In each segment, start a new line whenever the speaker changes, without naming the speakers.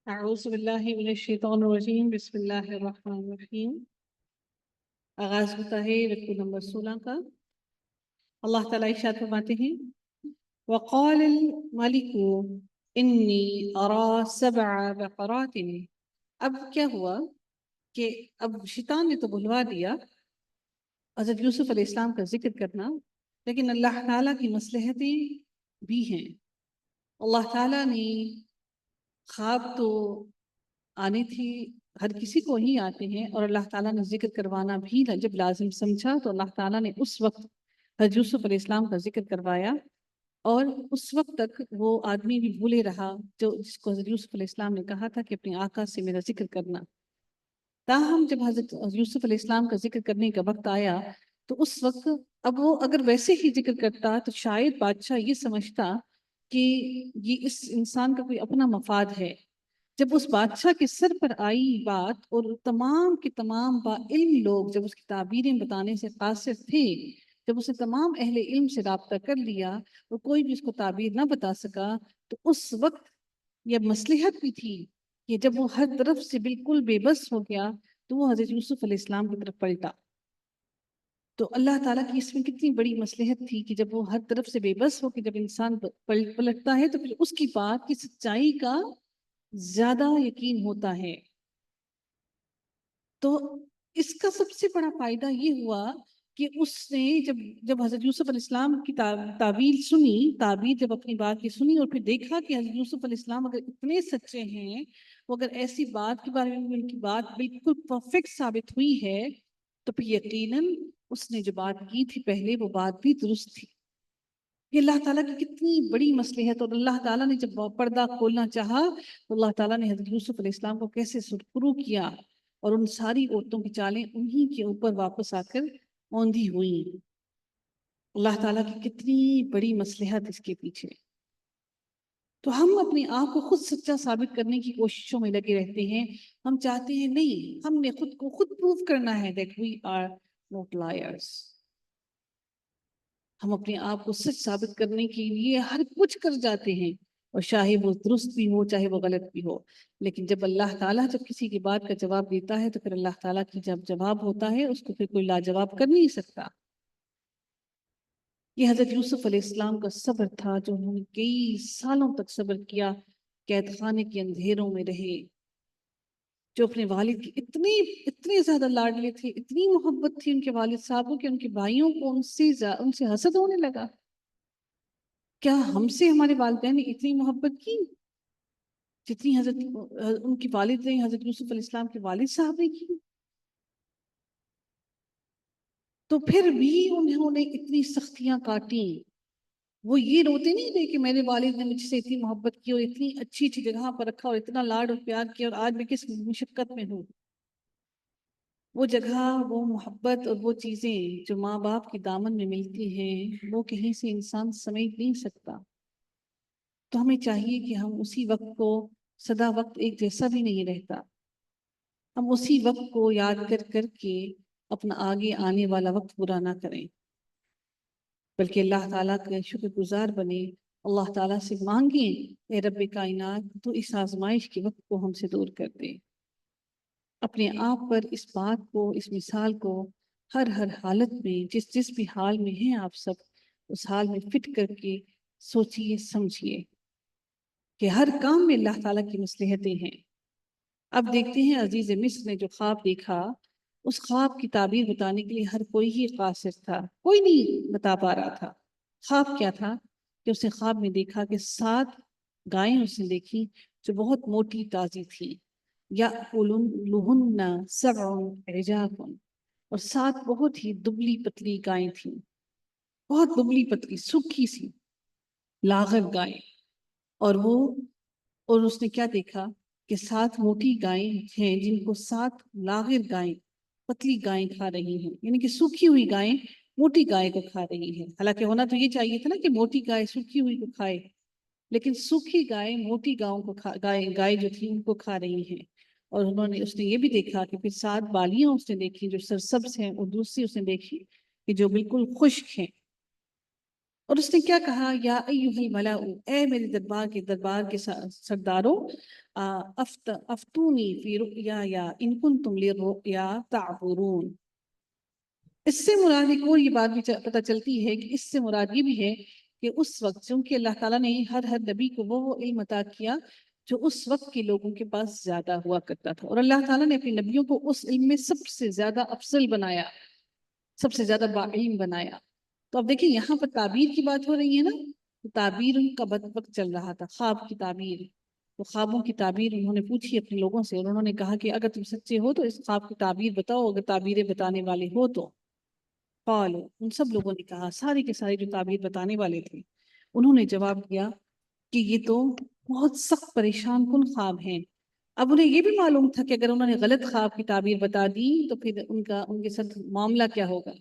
اعوذ باللہ من الشیطان الرجیم، بسم اللہ الرحمن الرحیم۔ آغاز ہوتا ہے رکوع نمبر 16 کا۔ اللہ تعالیٰ ارشاد فرماتے ہیں وقال الملک انی ارى 7 بقرات۔ اب کیا ہوا کہ اب شیطان نے تو بھلوا دیا حضرت یوسف علیہ السلام کا ذکر کرنا، لیکن اللہ تعالیٰ کی مصلحتیں بھی ہیں۔ اللہ تعالیٰ نے خواب تو آنے تھی، ہر کسی کو ہی آتے ہیں، اور اللہ تعالیٰ نے ذکر کروانا بھی جب لازم سمجھا تو اللہ تعالیٰ نے اس وقت حضرت یوسف علیہ السلام کا ذکر کروایا، اور اس وقت تک وہ آدمی بھی بھولے رہا جس کو حضرت یوسف علیہ السلام نے کہا تھا کہ اپنے آقا سے میرا ذکر کرنا۔ تاہم جب حضرت یوسف علیہ السلام کا ذکر کرنے کا وقت آیا تو اس وقت اب وہ اگر ویسے ہی ذکر کرتا تو شاید بادشاہ یہ سمجھتا کہ یہ اس انسان کا کوئی اپنا مفاد ہے۔ جب اس بادشاہ کے سر پر آئی بات اور تمام کے تمام با علم لوگ جب اس کی تعبیریں بتانے سے قاصر تھے، جب اسے تمام اہل علم سے رابطہ کر لیا اور کوئی بھی اس کو تعبیر نہ بتا سکا، تو اس وقت یہ مصلحت بھی تھی کہ جب وہ ہر طرف سے بالکل بے بس ہو گیا تو وہ حضرت یوسف علیہ السلام کی طرف پلٹا۔ تو اللہ تعالیٰ کی اس میں کتنی بڑی مصلحت تھی کہ جب وہ ہر طرف سے بے بس ہو کہ جب انسان پلٹتا ہے تو پھر اس کی بات کی سچائی کا زیادہ یقین ہوتا ہے۔ تو اس کا سب سے بڑا فائدہ یہ ہوا کہ اس نے جب حضرت یوسف علیہ السلام کی تعبیر سنی، تعبیر جب اپنی بات کی سنی اور پھر دیکھا کہ حضرت یوسف علیہ السلام اگر اتنے سچے ہیں، وہ اگر ایسی بات کے بارے میں ان کی بات بالکل پرفیکٹ ثابت ہوئی ہے، تو پھر یقیناً اس نے جو بات کی تھی پہلے وہ بات بھی درست تھی۔ یہ اللہ تعالیٰ کی کتنی بڑی مصلحت، اور اللہ تعالیٰ نے جب پردہ کھولنا چاہا تو اللہ تعالیٰ نے حضرت یوسف علیہ السلام کو کیسے سرخرو کیا، اور ان ساری عورتوں کی چالیں انہی کے اوپر واپس آ کر اوندھی ہوئیں۔ اللہ تعالیٰ کی کتنی بڑی مصلحت اس کے پیچھے۔ تو ہم اپنے آپ کو خود سچا ثابت کرنے کی کوششوں میں لگے رہتے ہیں۔ ہم چاہتے ہیں نہیں، ہم نے خود کو خود پروف کرنا ہے that we are not liars۔ ہم اپنے آپ کو سچ ثابت کرنے کے لیے ہر کچھ کر جاتے ہیں، اور چاہے وہ درست بھی ہو چاہے وہ غلط بھی ہو، لیکن جب اللہ تعالیٰ جب کسی کی بات کا جواب دیتا ہے تو پھر اللہ تعالیٰ کی جب جواب ہوتا ہے اس کو پھر کوئی لاجواب کر نہیں سکتا۔ یہ حضرت یوسف علیہ السلام کا صبر تھا جو انہوں نے کئی سالوں تک صبر کیا، قید خانے کے اندھیروں میں رہے، جو اپنے والد کی اتنے زیادہ لاڈلے تھے، اتنی محبت تھی ان کے والد صاحب کو کہ ان کے بھائیوں کو ان سے حسد ہونے لگا۔ کیا ہم سے ہمارے والدین نے اتنی محبت کی جتنی ان کی والد نے حضرت یوسف علیہ السلام کے والد صاحب نے کی؟ تو پھر بھی انہوں نے اتنی سختیاں کاٹی۔ وہ یہ روتے نہیں تھے کہ میرے والد نے مجھ سے اتنی محبت کی اور اتنی اچھی جگہ پر رکھا اور اتنا لاڈ اور پیار کیا، اور آج میں کس مشقت میں ہوں۔ وہ جگہ، وہ محبت اور وہ چیزیں جو ماں باپ کی دامن میں ملتی ہیں وہ کہیں سے انسان سمیٹ نہیں سکتا۔ تو ہمیں چاہیے کہ ہم اسی وقت کو، سدا وقت ایک جیسا بھی نہیں رہتا، ہم اسی وقت کو یاد کر کر کے اپنا آگے آنے والا وقت برا نہ کریں، بلکہ اللہ تعالیٰ کا شکر گزار بنے، اللہ تعالیٰ سے مانگیں اے رب کائنات تو اس آزمائش کے وقت کو ہم سے دور کر دے۔ اپنے آپ پر اس بات کو، اس مثال کو ہر حالت میں جس بھی حال میں ہیں آپ سب، اس حال میں فٹ کر کے سوچئے سمجھئے کہ ہر کام میں اللہ تعالیٰ کی مصلحتیں ہیں۔ اب دیکھتے ہیں عزیز مصر نے جو خواب دیکھا، اس خواب کی تعبیر بتانے کے لیے ہر کوئی ہی قاصر تھا، کوئی نہیں بتا پا رہا تھا۔ خواب کیا تھا کہ اس نے خواب میں دیکھا کہ 7 گائیں اس نے دیکھی جو بہت موٹی تازی تھی، یَأْکُلُنَّ سَبْعٌ عِجَافٌ، اور 7 بہت ہی دبلی پتلی گائیں تھیں، بہت دبلی پتلی سوکھی سی لاغر گائیں۔ اور اس نے کیا دیکھا کہ 7 موٹی گائیں ہیں جن کو 7 لاغر گائیں، پتلی گائیں کھا رہی ہیں، یعنی کہ سوکھی ہوئی گائیں موٹی گائے کو کھا رہی ہیں۔ حالانکہ ہونا تو یہ چاہیے تھا نا کہ موٹی گائے سوکھی ہوئی کو کھائے، لیکن سوکھی گائے موٹی گاؤں کو گائے جو تھی ان کو کھا رہی ہیں۔ اور اس نے یہ بھی دیکھا کہ پھر 7 بالیاں اس نے دیکھی جو سرسبز ہیں، اور دوسری اس نے دیکھی کہ جو بالکل خشک ہیں۔ اور اس نے کیا کہا، یا ایھا الملأ، اے میرے دربار کے سرداروں، افتونی فی رؤیایا ان کنتم للرؤیا تعبرون۔ اس سے مراد ایک اور یہ بات بھی پتہ چلتی ہے کہ اس سے مراد یہ بھی ہے کہ اس وقت چونکہ اللہ تعالیٰ نے ہر نبی کو وہ علم عطا کیا جو اس وقت کے لوگوں کے پاس زیادہ ہوا کرتا تھا، اور اللہ تعالیٰ نے اپنے نبیوں کو اس علم میں سب سے زیادہ افضل بنایا، سب سے زیادہ باعلم بنایا۔ تو اب دیکھیں یہاں پر تعبیر کی بات ہو رہی ہے نا، تو تعبیر ان کا وقت چل رہا تھا، خواب کی تعبیر۔ تو خوابوں کی تعبیر انہوں نے پوچھی اپنے لوگوں سے، اور انہوں نے کہا کہ اگر تم سچے ہو تو اس خواب کی تعبیر بتاؤ، اگر تعبیریں بتانے والے ہو تو۔ قالوا، ان سب لوگوں نے کہا، سارے کے سارے جو تعبیر بتانے والے تھے انہوں نے جواب دیا کہ یہ تو بہت سخت پریشان کن خواب ہیں۔ اب انہیں یہ بھی معلوم تھا کہ اگر انہوں نے غلط خواب کی تعبیر بتا دی تو پھر ان کے ساتھ معاملہ کیا ہوگا،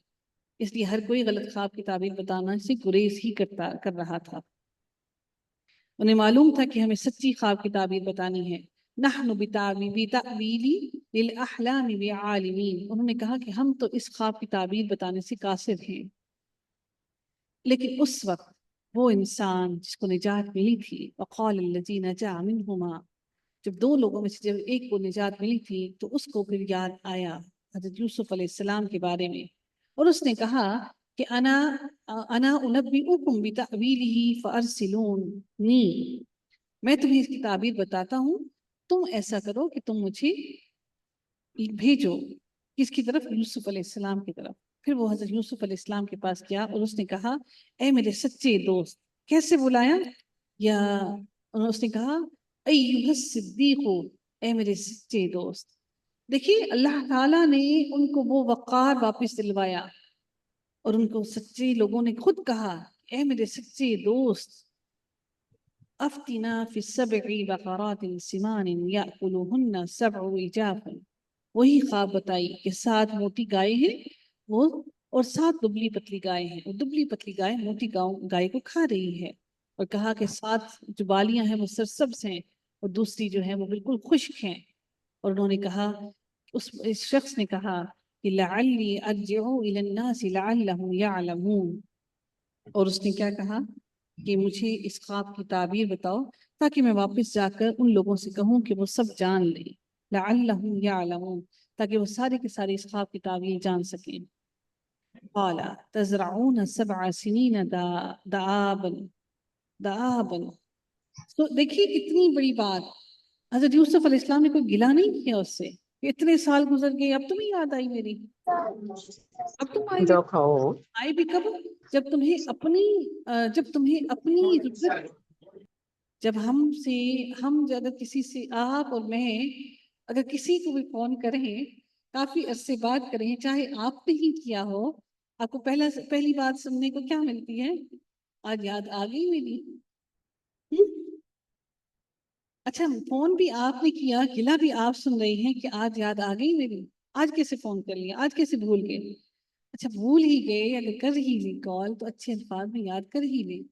اس لیے ہر کوئی غلط خواب کی تعبیر بتانا سے گریز ہی کر رہا تھا۔ انہیں معلوم تھا کہ ہمیں سچی خواب کی تعبیر بتانی ہے۔ نحن بتأویلی للأحلام بعالمین، انہوں نے کہا کہ ہم تو اس خواب کی تعبیر بتانے سے قاصر ہیں۔ لیکن اس وقت وہ انسان جس کو نجات ملی تھی، وقال الذی نجا منہما، جب دو لوگوں میں سے جب ایک کو نجات ملی تھی تو اس کو پھر یاد آیا حضرت یوسف علیہ السلام کے بارے میں، اور اس نے کہا کہ انا انبئکم بتأویلہ فارسلونی، میں تمہیں اس کی تعبیر بتاتا ہوں، تم ایسا کرو کہ تم مجھے بھیجو کس کی طرف، یوسف علیہ السلام کی طرف۔ پھر وہ حضرت یوسف علیہ السلام کے پاس گیا اور اس نے کہا اے میرے سچے دوست، کیسے بلایا، یا اس نے کہا ایھا الصدیق، اے میرے سچے دوست۔ دیکھیے اللہ تعالیٰ نے ان کو وہ وقار واپس دلوایا، اور ان کو سچے لوگوں نے خود کہا اے میرے سچے دوست، افتنا فی السبع بقرات سمان یأکلہن سبع عجاف، وہی خواب بتائی کہ 7 موٹی گائے ہیں وہ، اور 7 دبلی پتلی گائے ہیں، اور دبلی پتلی گائے موٹی گائے کو کھا رہی ہے، اور کہا کہ 7 جو بالیاں ہیں وہ سرسبز ہیں اور دوسری جو ہیں وہ بالکل خشک ہیں۔ اور انہوں نے کہا، اس شخص نے کہا کہ لعلی ارجع الی الناس لعلہم یعلمون، اور اس نے کیا کہا کہ مجھے اس خواب کی تعبیر بتاؤ تاکہ میں واپس جا کر ان لوگوں سے کہوں کہ وہ سب جان لیں، لعلہم یعلمون، تاکہ وہ سارے کے سارے اس خواب کی تعبیر جان سکیں۔ قال تزرعون 7 سنین دآبا، تو دیکھیے کتنی بڑی بات، حضرت یوسف علیہ السلام نے کوئی گلہ نہیں کیا اس سے کہ اتنے سال گزر گئے اب تمہیں یاد آئی میری، اب تم آئے بھی کب، جب تمہیں اپنی جب ہم اگر کسی سے آپ اور میں اگر کسی کو بھی فون کریں، کافی عرصے بات کریں، چاہے آپ نے ہی کیا ہو، آپ کو پہلی بات سننے کو کیا ملتی ہے، آج یاد آ گئی میری۔ اچھا فون بھی آپ نے کیا، گلا بھی آپ سن رہی ہیں کہ آج یاد آ گئی میری، آج کیسے فون کر لیا، آج کیسے بھول گئے۔ اچھا بھول ہی گئے، اگر کر ہی لی کال تو اچھے الفاظ میں یاد کر ہی لیں۔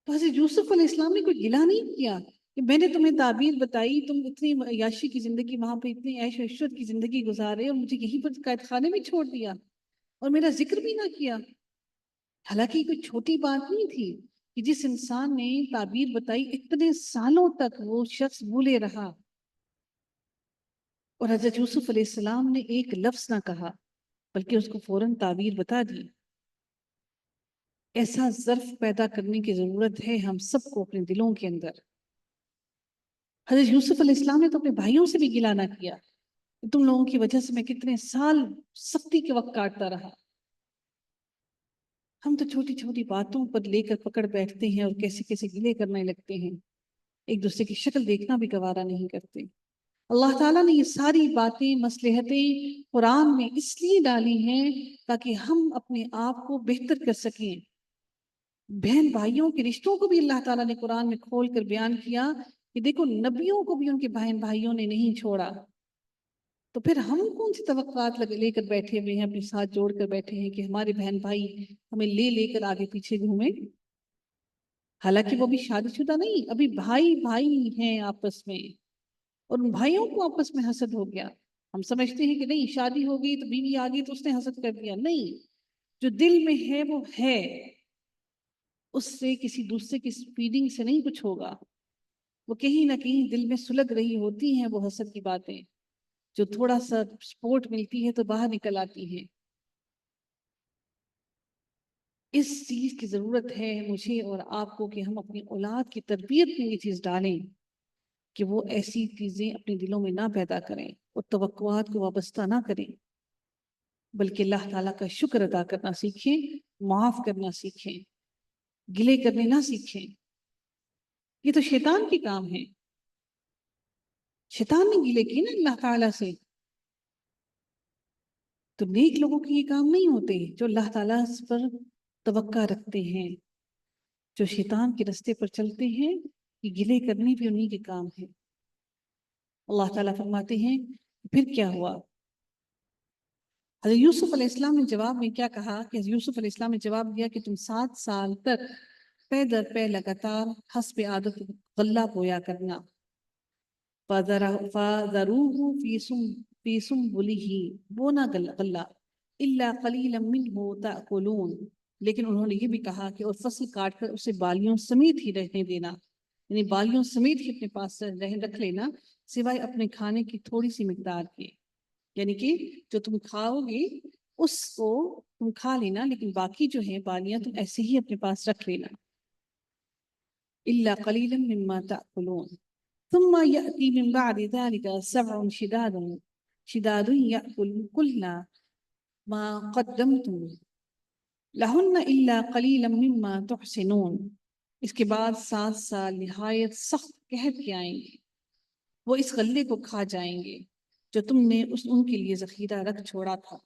تو حضرت یوسف علیہ السلام نے کوئی گلہ نہیں کیا کہ میں نے تمہیں تعبیر بتائی، تم اتنی عیاشی کی زندگی، وہاں پہ اتنی عیش و عشرت کی زندگی گزارے اور مجھے یہیں پر قید خانے میں چھوڑ دیا اور میرا ذکر بھی نہ کیا۔ حالانکہ کوئی چھوٹی بات نہیں تھی کہ جس انسان نے تعبیر بتائی اتنے سالوں تک وہ شخص بھولے رہا، اور حضرت یوسف علیہ السلام نے ایک لفظ نہ کہا بلکہ اس کو فوراً تعبیر بتا دی۔ ایسا ظرف پیدا کرنے کی ضرورت ہے ہم سب کو اپنے دلوں کے اندر۔ حضرت یوسف علیہ السلام نے تو اپنے بھائیوں سے بھی گلہ نہ کیا، تم لوگوں کی وجہ سے میں کتنے سال سختی کے وقت کاٹتا رہا۔ ہم تو چھوٹی چھوٹی باتوں پر لے کر پکڑ بیٹھتے ہیں اور کیسے کیسے گلے کرنے لگتے ہیں، ایک دوسرے کی شکل دیکھنا بھی گوارا نہیں کرتے۔ اللہ تعالیٰ نے یہ ساری باتیں مصلحتیں قرآن میں اس لیے ڈالی ہیں تاکہ ہم اپنے آپ کو بہتر کر سکیں۔ بہن بھائیوں کے رشتوں کو بھی اللہ تعالیٰ نے قرآن میں کھول کر بیان کیا کہ دیکھو نبیوں کو بھی ان کے بہن بھائیوں نے نہیں چھوڑا، تو پھر ہم کون سی توقعات لے کر بیٹھے ہوئے ہیں، اپنے ساتھ جوڑ کر بیٹھے ہیں کہ ہمارے بہن بھائی ہمیں لے کر آگے پیچھے گھومیں، حالانکہ وہ بھی شادی شدہ نہیں، ابھی بھائی بھائی ہیں آپس میں، اور ان بھائیوں کو آپس میں حسد ہو گیا۔ ہم سمجھتے ہیں کہ نہیں شادی ہو گئی تو بیوی آ گئی تو اس نے حسد کر دیا، نہیں، جو دل میں ہے وہ ہے، اس سے کسی دوسرے کی فیڈنگ سے نہیں کچھ ہوگا، وہ کہیں نہ کہیں دل میں سلگ رہی ہوتی ہیں وہ حسد کی باتیں، جو تھوڑا سا سپورٹ ملتی ہے تو باہر نکل آتی ہیں۔ اس چیز کی ضرورت ہے مجھے اور آپ کو کہ ہم اپنی اولاد کی تربیت میں یہ چیز ڈالیں کہ وہ ایسی چیزیں اپنے دلوں میں نہ پیدا کریں اور توقعات کو وابستہ نہ کریں، بلکہ اللہ تعالیٰ کا شکر ادا کرنا سیکھیں، معاف کرنا سیکھیں، گلے کرنے نہ سیکھیں۔ یہ تو شیطان کی کام ہے، شیطان نے گلے کی نا اللہ تعالیٰ سے، تو نیک لوگوں کے یہ کام نہیں ہوتے جو اللہ تعالیٰ پر توقع رکھتے ہیں، جو شیطان کے رستے پر چلتے ہیں، یہ گلے کرنے بھی انہی کے کام ہے۔ اللہ تعالیٰ فرماتے ہیں پھر کیا ہوا؟ حضرت یوسف علیہ السلام نے جواب میں کیا کہا کہ حضرت یوسف علیہ السلام نے جواب دیا کہ تم 7 سال تک پے در پے لگاتار حسب عادت غلہ بویا کرنا، فَذَرُوهُ فِي سُنبُلِهِ، بونا غلہ إِلَّا قَلِيلًا مِّنْهُ تَأْكُلُونَ، لیکن انہوں نے یہ بھی کہا کہ اور فصل کاٹ کر اسے بالیوں سمیت ہی رہنے دینا، یعنی بالیوں سمیت ہی اپنے پاس رکھ لینا، سوائے اپنے کھانے کی تھوڑی سی مقدار کے، یعنی کہ جو تم کھاؤ گے اس کو تم کھا لینا، لیکن باقی جو ہے بالیاں تم ایسے ہی اپنے پاس رکھ لینا۔ إِلَّا قَلِيلًا مِّمَّا تَأْكُلُونَ ثُمَّ يَأْتِي مِن بَعْدِ ذَلِكَ 7 شِدَادٌ يَأْكُلْنَ مَا قَدَّمْتُمْ لَهُنَّ إِلَّا قَلِيلًا مِّمَّا تُحْسِنُونَ، اس کے بعد 7 سال نہایت سخت قحط کے آئیں گے، وہ اس غلے کو کھا جائیں گے جو تم نے ان کے لیے ذخیرہ رکھ چھوڑا تھا۔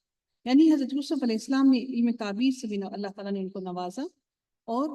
یعنی حضرت یوسف علیہ السلام نے علم تعبیر سے بھی اللہ تعالیٰ نے ان کو نوازا، اور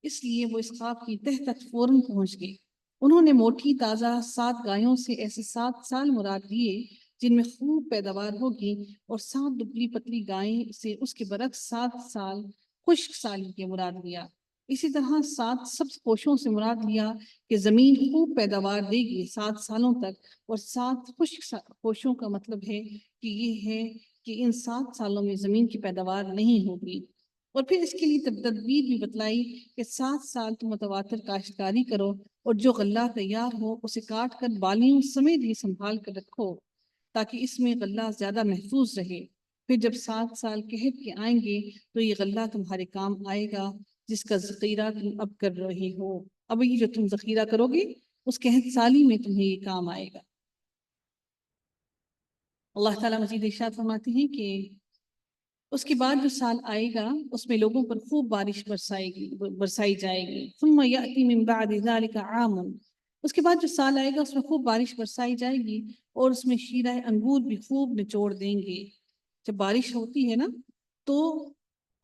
اس لیے وہ اس خواب کی تہ تک فوراً پہنچ گئے۔ انہوں نے موٹی تازہ 7 گایوں سے ایسے 7 سال مراد لیے جن میں خوب پیداوار ہوگی، اور 7 دبلی پتلی گائیں سے اس کے برعکس 7 سال خشک سالی کے مراد لیا۔ اسی طرح 7 سبز پوشوں سے مراد لیا کہ زمین خوب پیداوار دے گی 7 سالوں تک، اور 7 خشک پوشوں کا مطلب ہے کہ یہ ہے کہ ان 7 سالوں میں زمین کی پیداوار نہیں ہوگی۔ اور پھر اس کے لیے تدبیر بھی بتلائی کہ 7 سال تم متواتر کاشتکاری کرو، اور جو غلہ تیار ہو اسے کاٹ کر بالیوں سمیت ہی سنبھال کر رکھو تاکہ اس میں غلہ زیادہ محفوظ رہے۔ پھر جب 7 سال قحط کے آئیں گے تو یہ غلہ تمہارے کام آئے گا جس کا ذخیرہ تم اب کر رہے ہو، اب یہ جو تم ذخیرہ کرو گے اس قحط سالی میں تمہیں یہ کام آئے گا۔ اللہ تعالیٰ مزید ارشاد فرماتے ہیں کہ اس کے بعد جو سال آئے گا اس میں لوگوں پر خوب بارش برسائی جائے گی۔ ثم یأتی من بعد ذلك عام، اس کے بعد جو سال آئے گا اس میں خوب بارش برسائی جائے گی، اور اس میں شیرہ انگور بھی خوب نچوڑ دیں گے۔ جب بارش ہوتی ہے نا تو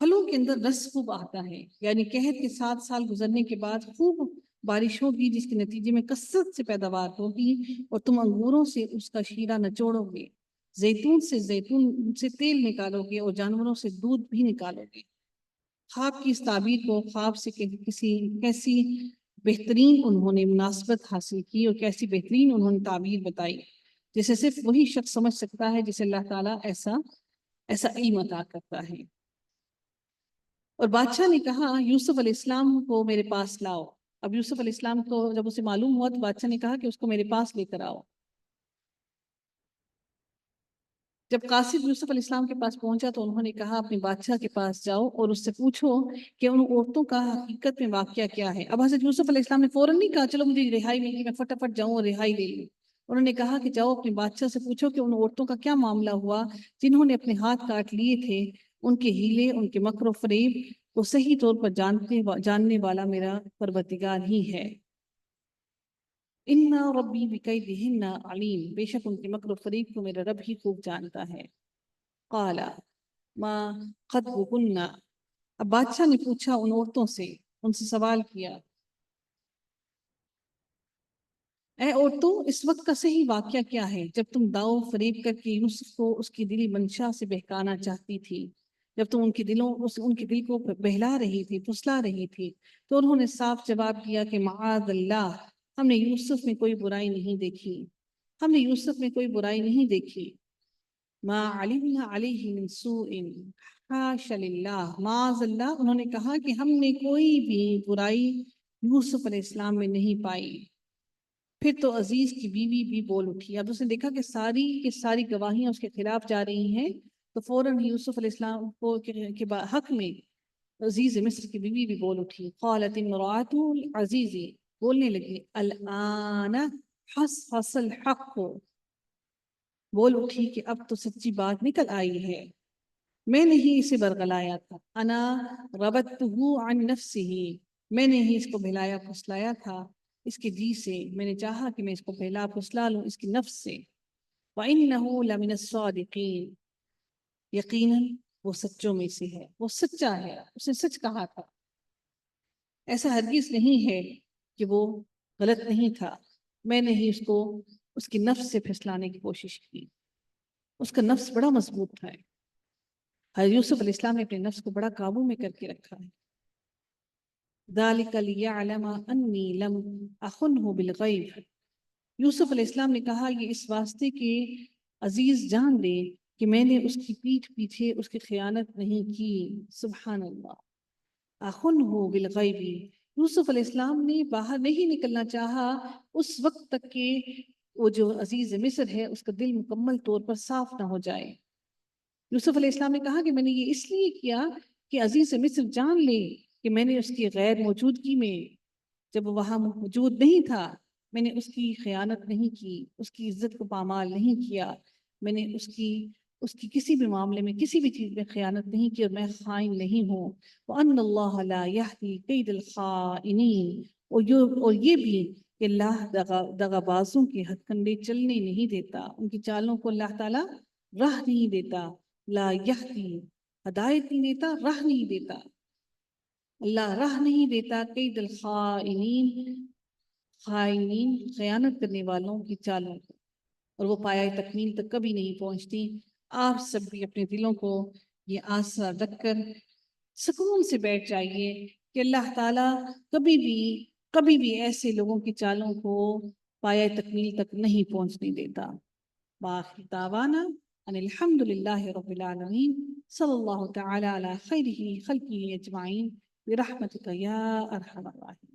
پھلوں کے اندر رس خوب آتا ہے، یعنی قحط کے 7 سال گزرنے کے بعد خوب بارش ہوگی جس کے نتیجے میں کثرت سے پیداوار ہوگی، اور تم انگوروں سے اس کا شیرہ نچوڑو گے، زیتون سے تیل نکالو گے، اور جانوروں سے دودھ بھی نکالو گے۔ خواب کی اس تعبیر کو خواب سے کیسی بہترین انہوں نے مناسبت حاصل کی، اور کیسی بہترین انہوں نے تعبیر بتائی جسے صرف وہی شخص سمجھ سکتا ہے جسے اللہ تعالیٰ ایسا علم عطا کرتا ہے۔ اور بادشاہ نے کہا یوسف علیہ السلام کو میرے پاس لاؤ۔ اب یوسف علیہ السلام کو جب اسے معلوم ہوا تو بادشاہ نے کہا کہ اس کو میرے پاس لے کر آؤ۔ جب قاصد یوسف علیہ السلام کے پاس پہنچا تو انہوں نے کہا اپنے بادشاہ کے پاس جاؤ اور اس سے پوچھو کہ ان عورتوں کا حقیقت میں واقعہ کیا ہے۔ اب حضرت یوسف علیہ السلام نے فوراً نہیں کہا چلو مجھے رہائی مل گئی میں فٹافٹ جاؤں اور رہائی لے لوں۔ انہوں نے کہا کہ جاؤ اپنے بادشاہ سے پوچھو کہ ان عورتوں کا کیا معاملہ ہوا جنہوں نے اپنے ہاتھ کاٹ لیے تھے، ان کے ہیلے، ان کے مکر و فریب کو صحیح طور پر جاننے والا میرا پروردگار ہی ہے۔ اِنَّ رَبِّي بِكَيْدِهِنَّ عَلِيمٌ، بے شک ان کے مکر و فریب کو میرا رب ہی خوب جانتا ہے۔ قال ما خطبكن، اب بادشاہ نے پوچھا ان عورتوں سے، ان سے سوال کیا اے عورتوں اس وقت کا صحیح واقعہ کیا ہے جب تم داؤ فریب کر کے یوسف کو اس کی دلی منشا سے بہکانا چاہتی تھی، جب تم ان کے دل کو بہلا رہی تھی، پھسلا رہی تھی، تو انہوں نے صاف جواب دیا کہ معاذ اللہ، ہم نے یوسف میں کوئی برائی نہیں دیکھی، ہم نے یوسف میں کوئی برائی نہیں دیکھی۔ ما علمنا علیہ من سوء حاشا للہ معاذ اللہ، انہوں نے کہا کہ ہم نے کوئی بھی برائی یوسف علیہ السلام میں نہیں پائی۔ پھر تو عزیز کی بیوی بھی بول اٹھی۔ اب اس نے دیکھا کہ ساری گواہیاں اس کے خلاف جا رہی ہیں، تو فوراً یوسف علیہ السلام کو کے حق میں عزیز مصر کی بیوی بھی بول اٹھی۔ قالت امرأۃ العزیز، بولنے لگی، الآن حصحص الحق، بول اٹھی کہ اب تو سچی بات نکل آئی ہے، میں نے ہی اسے برگلایا تھا، انا ربطتہ عن نفسہ، میں نے ہی اس کو بہلایا پھسلایا تھا اس کے جی سے، میں نے چاہا کہ میں اس کو بہلا پھسلا لوں اس کی نفس سے۔ وَإِنَّهُ لَمِنَ الصَّادِقِينَ، یقیناً وہ سچوں میں سے ہے، وہ سچا ہے، اس نے سچ کہا تھا، ایسا ہرگز نہیں ہے کہ وہ غلط نہیں تھا، میں نے ہی اس کو اس کی نفس سے پھسلانے کی کوشش کی۔ اس کا نفس بڑا مضبوط تھا۔ حضرت یوسف علیہ السلام نے اپنے نفس کو بڑا قابو میں کر کے رکھا ہے۔ ذَلِكَ لِيَعْلَمَ أَنِّي لَمْ أَخُنْهُ بِالْغَيْبِ، یوسف علیہ السلام نے کہا یہ اس واسطے کہ عزیز جان لے کہ میں نے اس کی پیٹھ پیچھے اس کی خیانت نہیں کی۔ سبحان اللہ۔ أَخُنْهُ بِالْغَيْبِ، یوسف علیہ السلام نے باہر نہیں نکلنا چاہا اس وقت تک کہ وہ جو عزیز مصر ہے اس کا دل مکمل طور پر صاف نہ ہو جائے۔ یوسف علیہ السلام نے کہا کہ میں نے یہ اس لیے کیا کہ عزیز مصر جان لے کہ میں نے اس کی غیر موجودگی میں، جب وہ وہاں موجود نہیں تھا، میں نے اس کی خیانت نہیں کی، اس کی عزت کو پامال نہیں کیا، میں نے اس کی کسی بھی معاملے میں کسی بھی چیز میں خیانت نہیں کی، اور میں خائن نہیں ہوں۔ وَأَنَّ اللَّهَ لَا يَهْدِي كَيْدَ الْخَائِنِينَ، اور یہ بھی کہ اللہ دغا بازوں کے ہتھ کنڈے چلنے نہیں دیتا، ان کی چالوں کو اللہ تعالیٰ راہ نہیں دیتا۔ لا یہدی، ہدایت نہیں دیتا، راہ نہیں دیتا، اللہ راہ نہیں دیتا کید الخائنین، خائنین خیانت کرنے والوں کی چالوں کو، اور وہ پایہ تکمیل تک کبھی نہیں پہنچتی۔ آپ سب بھی اپنے دلوں کو یہ آسا رکھ کر سکون سے بیٹھ جائیے کہ اللہ تعالیٰ کبھی بھی ایسے لوگوں کی چالوں کو پایہ تکمیل تک نہیں پہنچنے دیتا۔ وآخر دعوانا ان الحمد للہ رب العالمین، صلی اللہ تعالی علی خیرہ خلقہ اجمعین برحمتک یا ارحم الراحمین۔